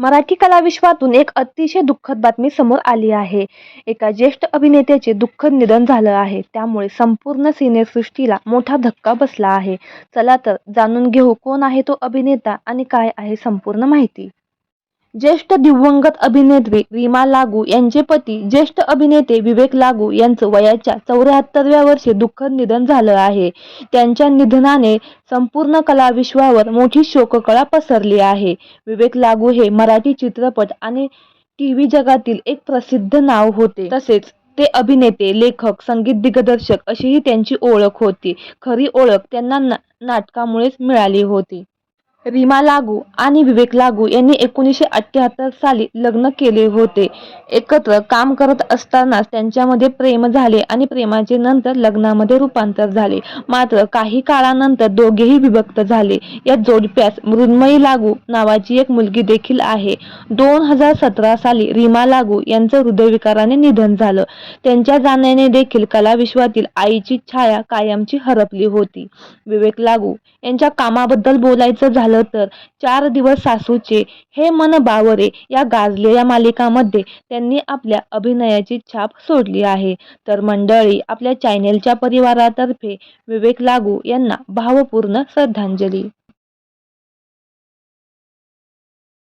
मराठी कलाविश्वातून एक अतिशय दुःखद बातमी समोर आली आहे. एका ज्येष्ठ अभिनेत्याचे दुःखद निधन झालं आहे. त्यामुळे संपूर्ण सिनेसृष्टीला मोठा धक्का बसला आहे. चला तर जाणून घेऊ कोण आहे तो अभिनेता आणि काय आहे संपूर्ण माहिती. ज्येष्ठ दिवंगत अभिनेत्री रीमा लागू यांचे पती ज्येष्ठ अभिनेते विवेक लागू यांचं वयाच्या 74व्या वर्षी दुःखद निधन झालं आहे. त्यांच्या निधनाने संपूर्ण कलाविश्वावर मोठी शोककळा पसरली आहे. विवेक लागू हे मराठी चित्रपट आणि टीव्ही जगातील एक प्रसिद्ध नाव होते. तसेच ते अभिनेते, लेखक, संगीत दिग्दर्शक अशीही त्यांची ओळख होती. खरी ओळख त्यांना नाटकामुळेच मिळाली होती. रीमा लागू आणि विवेक लागू यांनी 1978 साली लग्न केले होते. एकत्र काम करत असतानाच त्यांच्यामध्ये प्रेम झाले आणि प्रेमाचे नंतर लग्नामध्ये रूपांतर झाले. मात्र काही काळानंतर दोघेही विभक्त झाले. या जोडप्यास मृण्मयी लागू नावाची एक मुलगी देखील आहे. 2017 साली रीमा लागू यांचं हृदयविकाराने निधन झालं. त्यांच्या जाण्याने देखील कलाविश्वातील आईची छाया कायमची हरपली होती. विवेक लागू यांच्या कामाबद्दल बोलायचं झालं तर 4 दिवस सासूचे, हे मन बावरे या गाजलेल्या मालिकांमध्ये त्यांनी आपल्या अभिनयाची छाप सोडली आहे. तर मंडळी, आपल्या चॅनेलच्या परिवारातर्फे विवेक लागू यांना भावपूर्ण श्रद्धांजली.